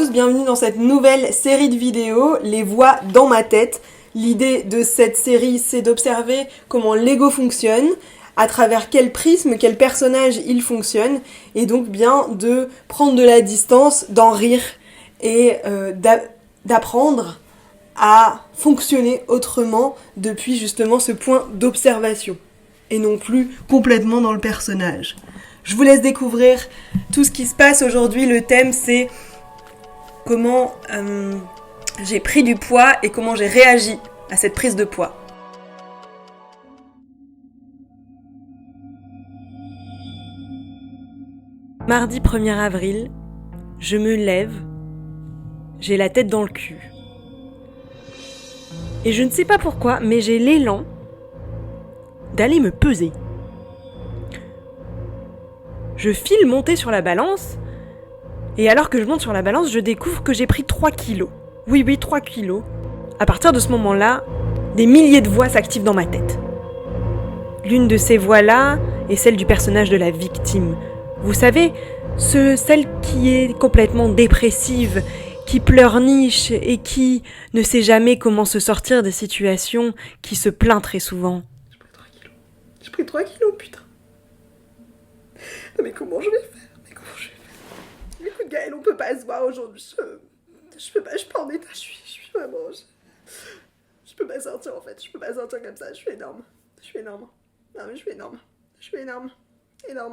tous, bienvenue dans cette nouvelle série de vidéos, Les voix dans ma tête. L'idée de cette série, c'est d'observer comment l'ego fonctionne, à travers quel prisme, quel personnage il fonctionne, et donc bien de prendre de la distance, d'en rire, et d'apprendre à fonctionner autrement depuis justement ce point d'observation, et non plus complètement dans le personnage. Je vous laisse découvrir tout ce qui se passe aujourd'hui. Le thème, c'est comment j'ai pris du poids et comment j'ai réagi à cette prise de poids. Mardi 1er avril, je me lève, j'ai la tête dans le cul. Et je ne sais pas pourquoi, mais j'ai l'élan d'aller me peser. Je file monter sur la balance, et alors que je monte sur la balance, je découvre que j'ai pris 3 kilos. Oui, 3 kilos. À partir de ce moment-là, des milliers de voix s'activent dans ma tête. L'une de ces voix-là est celle du personnage de la victime. Vous savez, celle qui est complètement dépressive, qui pleurniche et qui ne sait jamais comment se sortir des situations, qui se plaint très souvent. J'ai pris 3 kilos, putain. Non mais comment je vais faire Mais écoute Gaëlle, on peut pas se voir aujourd'hui. Je peux pas, je suis pas en état, je suis vraiment... Je peux pas sortir en fait, je peux pas sortir comme ça, je suis énorme. Non mais je suis énorme. Énorme.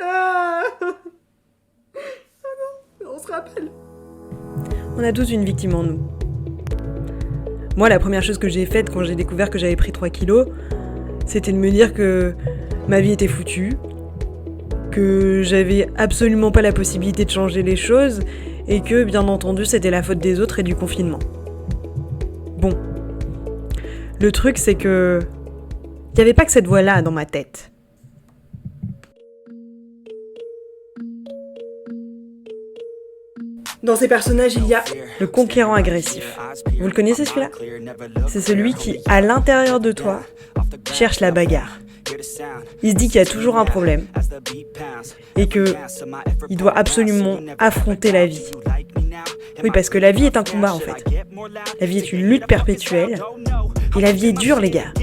Ah non, on se rappelle. On a tous une victime en nous. Moi, la première chose que j'ai faite quand j'ai découvert que j'avais pris 3 kilos, c'était de me dire que ma vie était foutue, que j'avais absolument pas la possibilité de changer les choses et que, bien entendu, c'était la faute des autres et du confinement. Bon. Le truc, c'est que il n'y avait pas que cette voix-là dans ma tête. Dans ces personnages, il y a le conquérant agressif. Vous le connaissez celui-là ? C'est celui qui, à l'intérieur de toi, cherche la bagarre. Il se dit qu'il y a toujours un problème et qu'il doit absolument affronter la vie. Oui, parce que la vie est un combat en fait. La vie est une lutte perpétuelle et la vie est dure, les gars.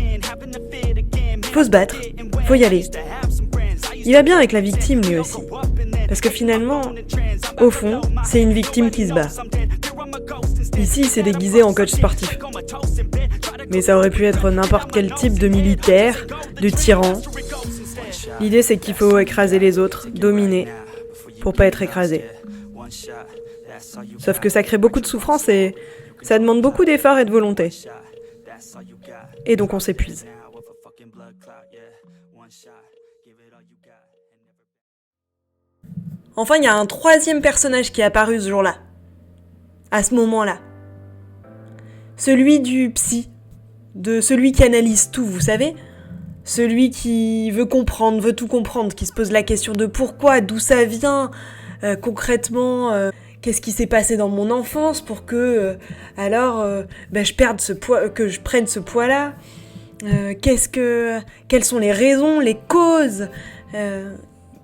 Faut se battre, faut y aller. Il va bien avec la victime lui aussi. Parce que finalement, au fond, c'est une victime qui se bat. Ici, il s'est déguisé en coach sportif. Mais ça aurait pu être n'importe quel type de militaire, de tyran. L'idée, c'est qu'il faut écraser les autres, dominer, pour pas être écrasé. Sauf que ça crée beaucoup de souffrance et ça demande beaucoup d'efforts et de volonté. Et donc on s'épuise. Enfin, il y a un troisième personnage qui est apparu ce jour-là. À ce moment-là. Celui du psy. De celui qui analyse tout, vous savez ? Celui qui veut comprendre, veut tout comprendre, qui se pose la question de pourquoi, d'où ça vient, concrètement, qu'est-ce qui s'est passé dans mon enfance pour que, je perde ce poids, que je prenne ce poids-là. Quelles sont les raisons, les causes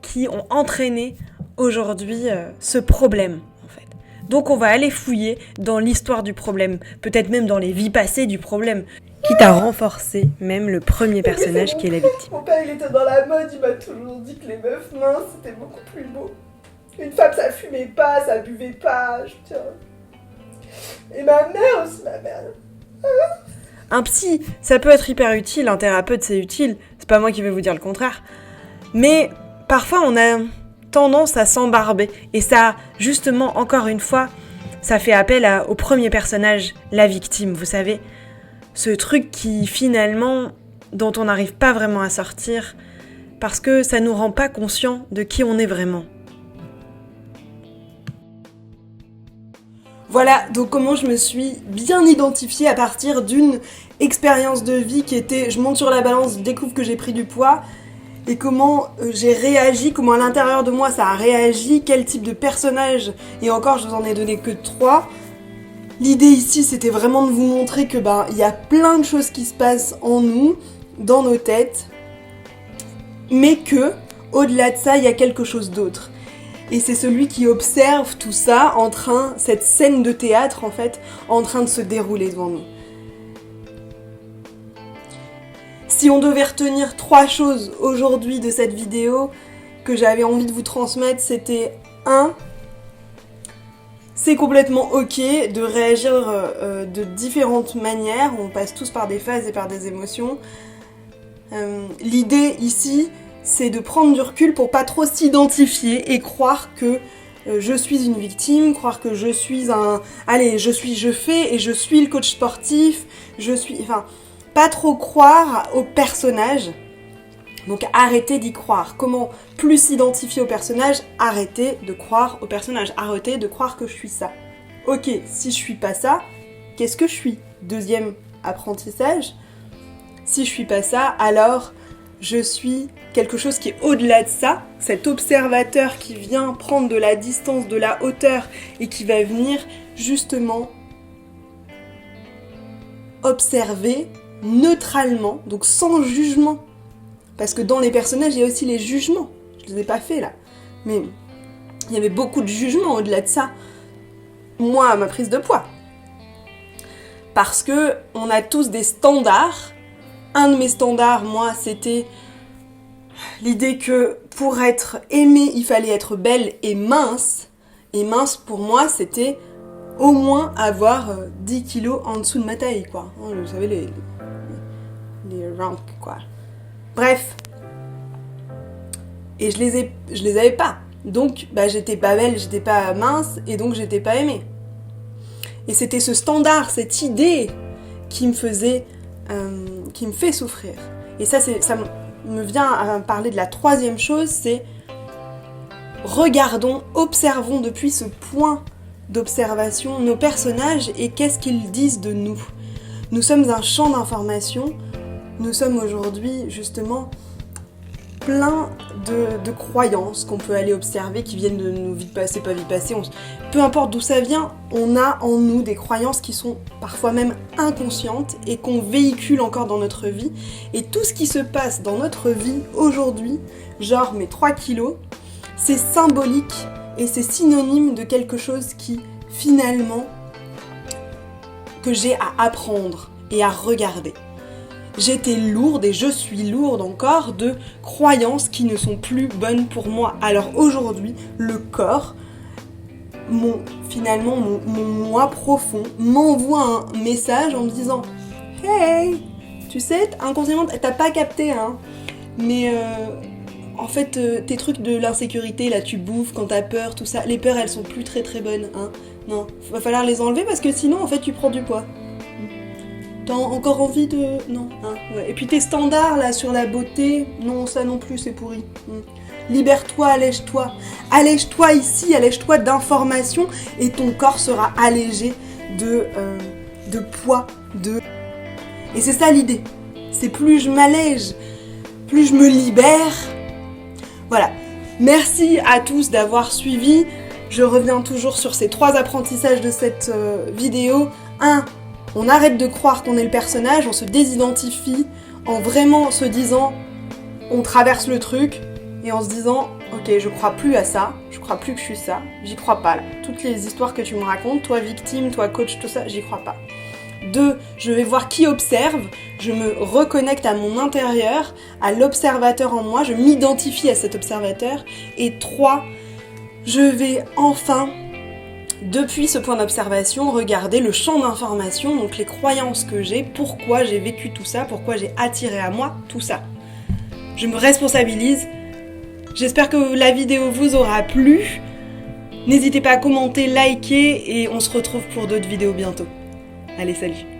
qui ont entraîné aujourd'hui ce problème, en fait. Donc on va aller fouiller dans l'histoire du problème, peut-être même dans les vies passées du problème, quitte à renforcer même le premier personnage qui est la victime. Mon père, il était dans la mode, il m'a toujours dit que les meufs minces, c'était beaucoup plus beau. Une femme, ça fumait pas, ça buvait pas, Et ma mère aussi, ma mère. Un psy, ça peut être hyper utile, un thérapeute, c'est utile, c'est pas moi qui vais vous dire le contraire. Mais parfois, on a tendance à s'embarber. Et ça, justement, encore une fois, ça fait appel au premier personnage, la victime, vous savez. Ce truc qui, finalement, dont on n'arrive pas vraiment à sortir, parce que ça nous rend pas conscients de qui on est vraiment. Voilà, donc comment je me suis bien identifiée à partir d'une expérience de vie qui était, je monte sur la balance, je découvre que j'ai pris du poids, et comment j'ai réagi, comment à l'intérieur de moi ça a réagi, quel type de personnage, et encore je vous en ai donné que 3. L'idée ici c'était vraiment de vous montrer que il y a plein de choses qui se passent en nous, dans nos têtes, mais que, au-delà de ça, il y a quelque chose d'autre. Et c'est celui qui observe tout ça cette scène de théâtre en fait, en train de se dérouler devant nous. Si on devait retenir 3 choses aujourd'hui de cette vidéo que j'avais envie de vous transmettre, c'était 1. C'est complètement ok de réagir de différentes manières, on passe tous par des phases et par des émotions. L'idée ici, c'est de prendre du recul pour pas trop s'identifier et croire que je suis une victime, croire que je suis je fais et je suis le coach sportif, pas trop croire au personnage. Donc arrêtez d'y croire. Comment plus s'identifier au personnage? Arrêtez de croire au personnage. Arrêtez de croire que je suis ça. Ok, si je suis pas ça, qu'est-ce que je suis? 2e apprentissage. Si je suis pas ça, alors je suis quelque chose qui est au-delà de ça. Cet observateur qui vient prendre de la distance, de la hauteur et qui va venir justement observer neutralement, donc sans jugement. Parce que dans les personnages, il y a aussi les jugements. Je les ai pas faits là. Mais il y avait beaucoup de jugements au-delà de ça. Moi, à ma prise de poids. Parce que on a tous des standards. Un de mes standards, moi, c'était l'idée que pour être aimée, il fallait être belle et mince. Et mince, pour moi, c'était au moins avoir 10 kilos en dessous de ma taille, quoi. Vous savez, les ranks, quoi. Bref. Et je les avais pas. Donc, j'étais pas belle, j'étais pas mince, et donc j'étais pas aimée. Et c'était ce standard, cette idée qui me fait souffrir. Et ça me vient à parler de la 3e chose, c'est regardons, observons depuis ce point d'observation nos personnages et qu'est-ce qu'ils disent de nous. Nous sommes un champ d'information. Nous sommes aujourd'hui, justement, plein de croyances qu'on peut aller observer, qui viennent de nos vies passées, pas vies passées. Peu importe d'où ça vient, on a en nous des croyances qui sont parfois même inconscientes et qu'on véhicule encore dans notre vie. Et tout ce qui se passe dans notre vie aujourd'hui, genre mes 3 kilos, c'est symbolique et c'est synonyme de quelque chose qui, finalement, que j'ai à apprendre et à regarder. J'étais lourde et je suis lourde encore de croyances qui ne sont plus bonnes pour moi. Alors aujourd'hui, le corps, mon moi profond, m'envoie un message en me disant « Hey, tu sais, inconsciemment, t'as pas capté, hein, mais en fait, tes trucs de l'insécurité, là, tu bouffes quand t'as peur, tout ça, les peurs, elles sont plus très très bonnes, hein. Non, va falloir les enlever parce que sinon, en fait, tu prends du poids. » T'as encore envie de... Non, hein, ouais. Et puis tes standards, là, sur la beauté, non, ça non plus, c'est pourri. Libère-toi, allège-toi. Allège-toi ici, allège-toi d'informations, et ton corps sera allégé de poids, Et c'est ça l'idée. C'est plus je m'allège, plus je me libère. Voilà. Merci à tous d'avoir suivi. Je reviens toujours sur ces 3 apprentissages de cette vidéo. 1. On arrête de croire qu'on est le personnage, on se désidentifie en vraiment se disant on traverse le truc et en se disant ok, je crois plus à ça, je crois plus que je suis ça, j'y crois pas là. Toutes les histoires que tu me racontes, toi victime, toi coach, tout ça, j'y crois pas. 2, je vais voir qui observe, je me reconnecte à mon intérieur, à l'observateur en moi, je m'identifie à cet observateur. Et 3, je vais enfin, depuis ce point d'observation, regarder le champ d'information, donc les croyances que j'ai, pourquoi j'ai vécu tout ça, pourquoi j'ai attiré à moi tout ça. Je me responsabilise. J'espère que la vidéo vous aura plu. N'hésitez pas à commenter, liker et on se retrouve pour d'autres vidéos bientôt. Allez, salut!